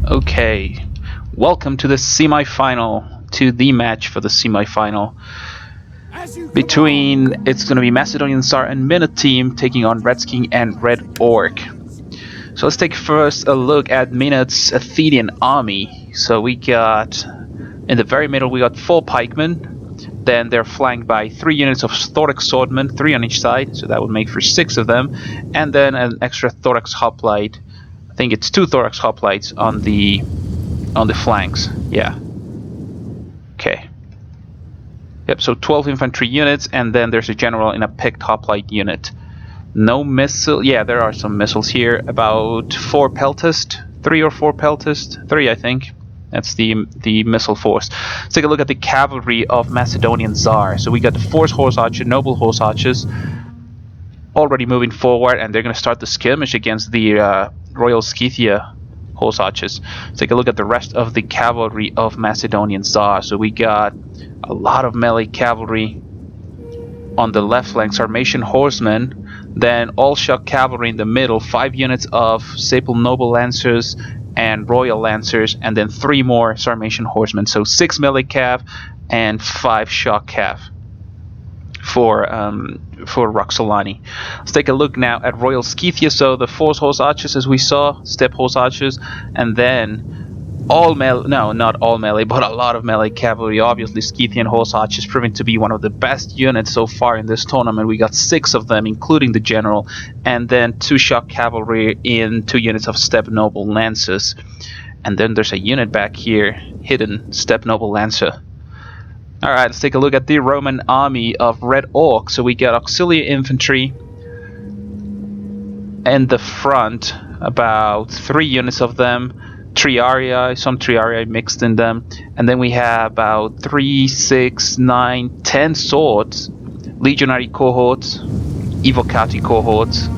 Okay, welcome to the semi-final, to the match for the semi-final between, it's going to be MacedonianTsar and Minot team taking on Redskin and VMRedskin. So let's take first a look at Minot's Athenian army. So we got, in the very middle, we got 4 pikemen, then they're flanked by 3 units of thorax swordmen, 3 on each side, so that would make for 6 of them, and then an extra thorax hoplite. I think it's 2 thorax hoplites on the flanks. Yeah. Okay. Yep. So 12 infantry units, and then there's a general in a picked hoplite unit. No missile. Yeah, there are some missiles here. About 4 peltist, 3 or 4 peltist, 3 I think. That's the missile force. Let's take a look at the cavalry of MacedonianTsar. So we got the force horse archer, noble horse archers, already moving forward, and they're going to start the skirmish against the Royal Scythia horse archers. Let's take a look at the rest of the cavalry of MacedonianTsar. So we got a lot of melee cavalry on the left flank, Sarmatian horsemen, then all shock cavalry in the middle, 5 units of Sapal noble lancers and royal lancers, and then 3 more Sarmatian horsemen. So 6 melee cav and 5 shock cav for Roxolani. Let's take a look now at Royal Scythia. So the force horse archers, as we saw, step horse archers, and then all melee, no, not all melee, but a lot of melee cavalry. Obviously, Scythian horse archers proving to be one of the best units so far in this tournament. We got 6 of them, including the general, and then 2 shock cavalry in 2 units of step noble lancers. And then there's a unit back here, hidden step noble lancer. Alright, let's take a look at the Roman army of VMRedOrk. So we got auxiliary infantry in the front, about 3 units of them, triarii, some triarii mixed in them, and then we have about 3, 6, 9, 10 swords, legionary cohorts, evocati cohorts,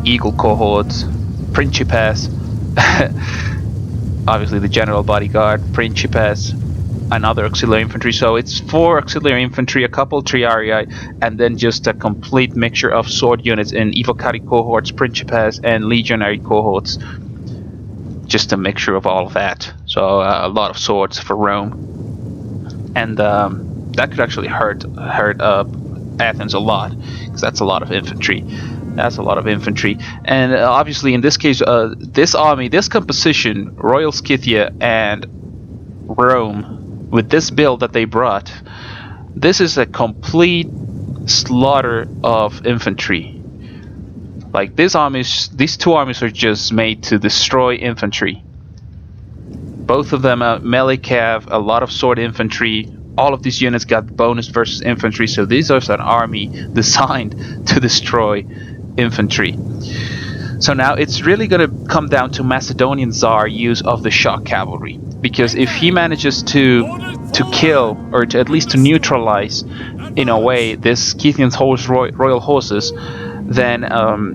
eagle cohorts, principes, obviously the general bodyguard, principes, another auxiliary infantry. So it's 4 auxiliary infantry, a couple triarii, and then just a complete mixture of sword units in evocati cohorts, principes, and legionary cohorts. Just a mixture of all of that. So a lot of swords for Rome, and that could actually hurt Athens a lot, because that's a lot of infantry. That's a lot of infantry, and obviously in this case, this army, this composition, Royal Scythia and Rome, with this build that they brought, this is a complete slaughter of infantry. Like, these 2 armies are just made to destroy infantry. Both of them are melee cav, a lot of sword infantry. All of these units got bonus versus infantry, so these are an army designed to destroy infantry. So now it's really going to come down to MacedonianTsar use of the shock cavalry, because if he manages to kill, or to at least to neutralize in a way, this Scythian royal horses, then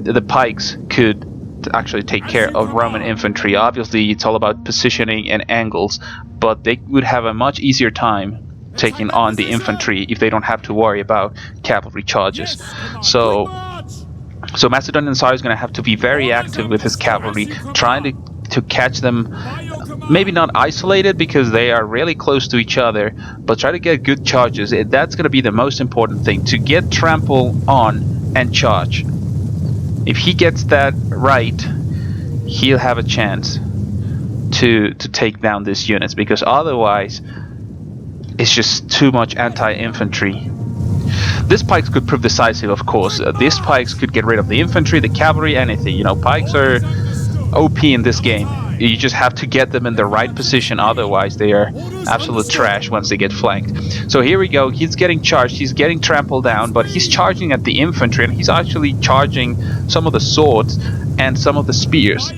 the pikes could actually take care of Roman infantry. Obviously it's all about positioning and angles, but they would have a much easier time taking on the infantry if they don't have to worry about cavalry charges. So MacedonianTsar is going to have to be very active with his cavalry, trying to catch them, maybe not isolated because they are really close to each other, but try to get good charges. That's going to be the most important thing, to get trample on and charge. If he gets that right, he'll have a chance to take down these units, because otherwise it's just too much anti-infantry. These pikes could prove decisive, of course. These pikes could get rid of the infantry, the cavalry, anything. You know, pikes are OP in this game. You just have to get them in the right position, otherwise they are absolute trash once they get flanked. So here we go, he's getting charged, he's getting trampled down, but he's charging at the infantry, and he's actually charging some of the swords and some of the spears.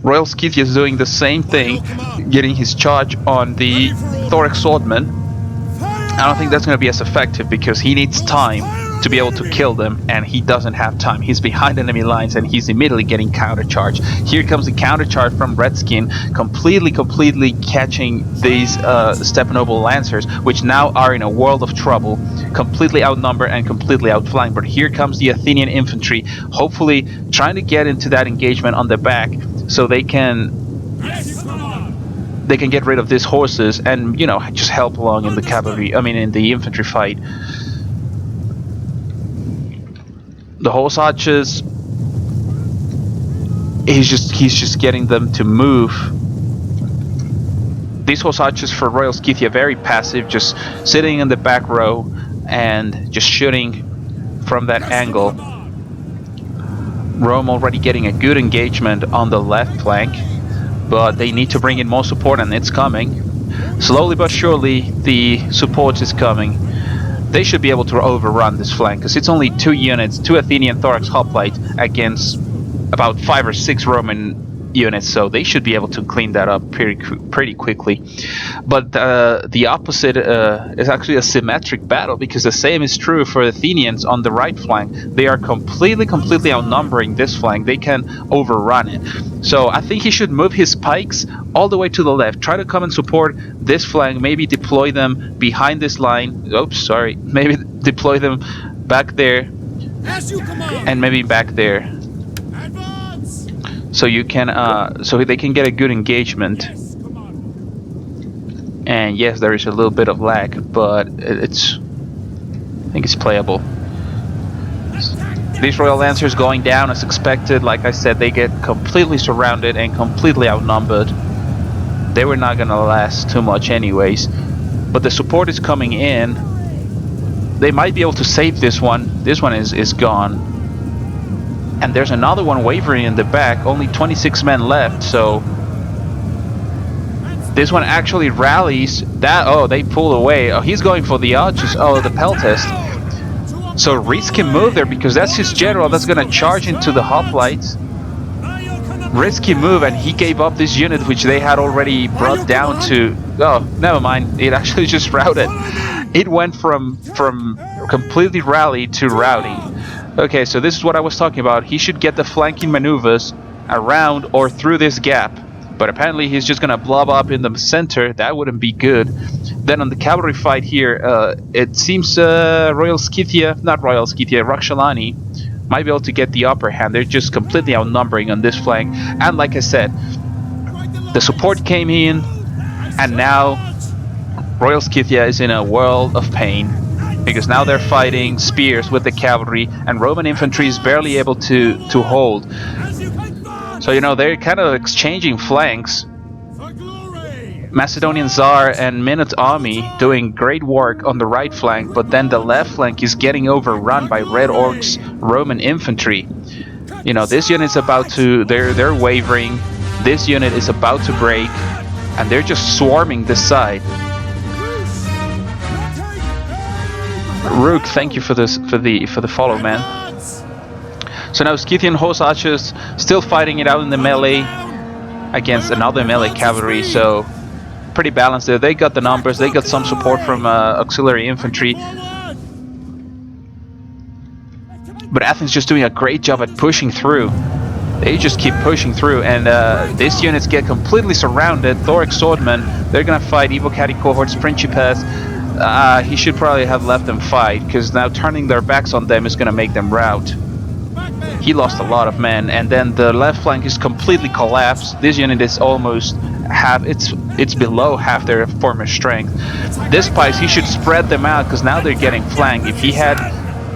Royal Scythia is doing the same thing, getting his charge on the thorax swordmen. I don't think that's going to be as effective, because he needs time to be able to kill them, and he doesn't have time. He's behind enemy lines, and he's immediately getting countercharge. Here comes the countercharge from Redskin, completely catching these step noble lancers, which now are in a world of trouble, completely outnumbered and completely outflanked. But here comes the Athenian infantry, hopefully trying to get into that engagement on the back, so they can get rid of these horses and, you know, just help along in the cavalry. I mean, in the infantry fight. The horse archers, he's just getting them to move. These horse archers for Royal Scythia very passive, just sitting in the back row and just shooting from that angle. Rome already getting a good engagement on the left flank, but they need to bring in more support, and it's coming. Slowly but surely the support is coming. They should be able to overrun this flank, because it's only 2 units, 2 Athenian thorax hoplite against about 5 or 6 Roman units, so they should be able to clean that up pretty quickly. But the opposite is actually a symmetric battle, because the same is true for Athenians on the right flank. They are completely outnumbering this flank. They can overrun it. So I think he should move his pikes all the way to the left, try to come and support this flank, maybe deploy them behind this line. Oops, sorry. Maybe deploy them back there and maybe back there. So you can, so they can get a good engagement. And yes, there is a little bit of lag, but I think it's playable. These Royal Lancers going down as expected. Like I said, they get completely surrounded and completely outnumbered. They were not gonna last too much anyways. But the support is coming in. They might be able to save this one. This one is gone. And there's another one wavering in the back, only 26 men left, so this one actually rallies. That, oh, they pull away. Oh, he's going for the archers. Oh, the peltast. So Reeds can move there because that's his general that's gonna charge into the hoplites. Risky move, and he gave up this unit which they had already brought down to, oh, never mind, it actually just routed. It went from completely rally to routing. Okay, so this is what I was talking about. He should get the flanking maneuvers around or through this gap, but apparently he's just gonna blob up in the center. That wouldn't be good. Then on the cavalry fight here, it seems Roxolani might be able to get the upper hand. They're just completely outnumbering on this flank, and like I said, the support came in, and now Royal Scythia is in a world of pain, because now they're fighting spears with the cavalry, and Roman infantry is barely able to hold. So, you know, they're kind of exchanging flanks. MacedonianTsar and Minot army doing great work on the right flank, but then the left flank is getting overrun by VMRedskin's Roman infantry. You know, this unit's about to, they're wavering. This unit is about to break, and they're just swarming this side. Rook, thank you for this, for the follow, man. So now Scythian horse archers still fighting it out in the melee against another melee cavalry, so pretty balanced there. They got the numbers, they got some support from auxiliary infantry. But Athens just doing a great job at pushing through. They just keep pushing through, and these units get completely surrounded. Thorax swordmen, they're gonna fight Evocati cohorts, Principes. He should probably have let them fight, because now turning their backs on them is gonna make them rout. He lost a lot of men, and then the left flank is completely collapsed. This unit is almost half, it's below half their former strength. This place, he should spread them out, because now they're getting flanked. If he had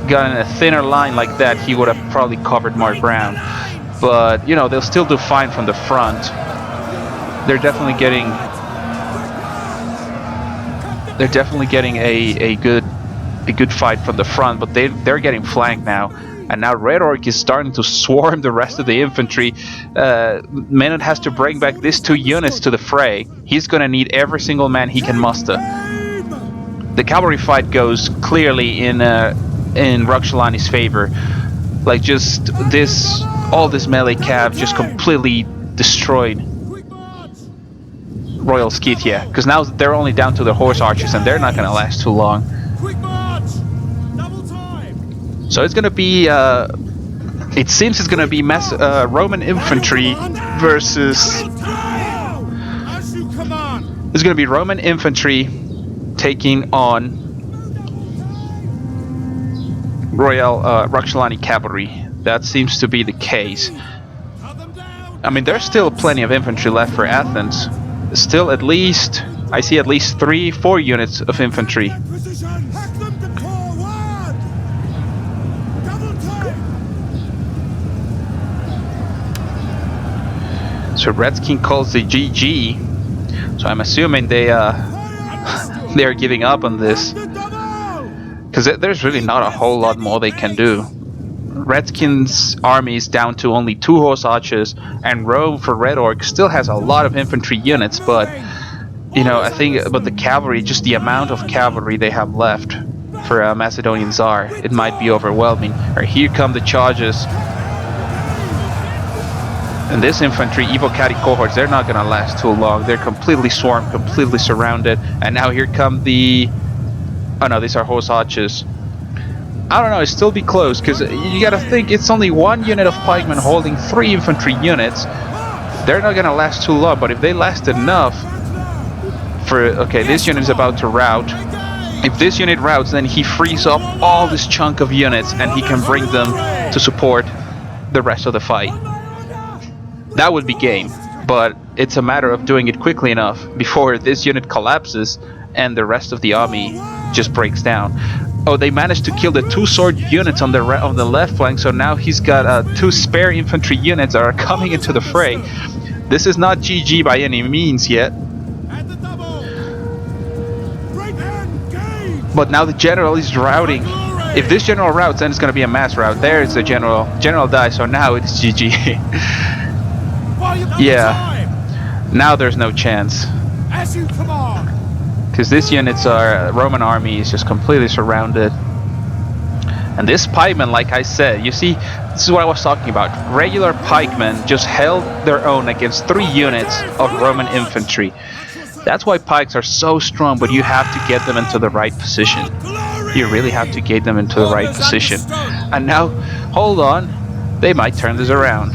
gotten a thinner line like that, he would have probably covered more ground. But, you know, they'll still do fine from the front. They're definitely getting a good fight from the front, but they're getting flanked now. And now VMRedskin is starting to swarm the rest of the infantry. Minot has to bring back these 2 units to the fray. He's gonna need every single man he can muster. The cavalry fight goes clearly in Roxolani's favor. Like, just all this melee cav just completely destroyed Royal Scythia, because now they're only down to the horse archers, and they're not gonna last too long. So it's gonna be, it seems it's gonna be Roman infantry versus. It's gonna be Roman infantry taking on Royal Roxolani cavalry. That seems to be the case. I mean, there's still plenty of infantry left for Athens. Still at least, I see at least 3-4 units of infantry. So Redskin calls the GG. So I'm assuming they they're giving up on this, because there's really not a whole lot more they can do. Redskin's army is down to only 2 horse archers, and Rome for VMRedskin still has a lot of infantry units, but you know, I think about the cavalry, just the amount of cavalry they have left for Macedonian Tsar, it might be overwhelming. Alright, here come the charges. And this infantry, Evocati cohorts, they're not gonna last too long. They're completely swarmed, completely surrounded, and now here come the... oh no, these are horse archers. I don't know, it'd still be close, because you gotta think it's only 1 unit of pikemen holding 3 infantry units. They're not gonna last too long, but if they last enough for... okay, this unit is about to rout. If this unit routs, then he frees up all this chunk of units, and he can bring them to support the rest of the fight. That would be game, but it's a matter of doing it quickly enough before this unit collapses and the rest of the army just breaks down. Oh, they managed to kill the 2 sword units on the left flank, so now he's got 2 spare infantry units that are coming into the fray. This is not GG by any means yet. But now the general is routing. If this general routes, then it's going to be a mass rout. There is the general. General dies, so now it's GG. Yeah, now there's no chance. Because this unit's Roman army is just completely surrounded. And this pikemen, like I said, you see, this is what I was talking about. Regular pikemen just held their own against 3 units of Roman infantry. That's why pikes are so strong, but you have to get them into the right position. You really have to get them into the right position. And now, hold on, they might turn this around.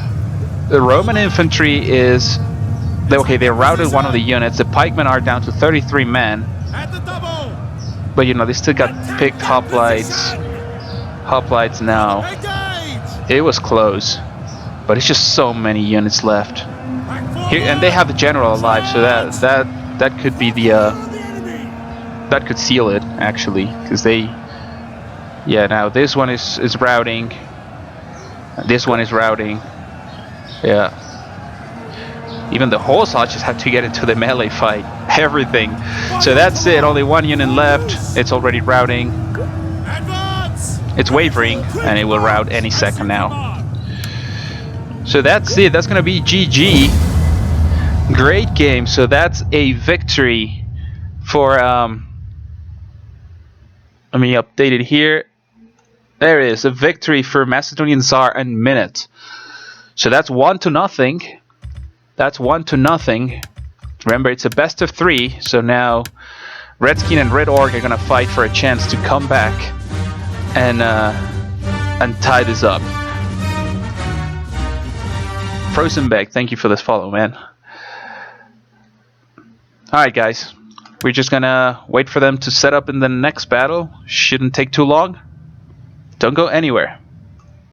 The Roman infantry is... okay, they routed one of the units. The pikemen are down to 33 men. But you know, they still got picked hoplites. Hoplites now. It was close. But it's just so many units left. Here, and they have the general alive, so that could be the... that could seal it, actually. Because they... yeah, now this one is routing. This one is routing. Yeah. Even the horse archers had to get into the melee fight. Everything. So that's it. Only 1 unit left. It's already routing. It's wavering, and it will rout any second now. So that's it. That's gonna be GG. Great game. So that's a victory for let me update it here. There it is. A victory for Macedonian Tsar and Minot. So that's 1-0. That's 1-0. Remember, it's a best of 3. So now Redskin and VMRedskin are gonna fight for a chance to come back and tie this up. Frozenbeck, thank you for this follow, man. Alright guys, we're just gonna wait for them to set up in the next battle. Shouldn't take too long. Don't go anywhere.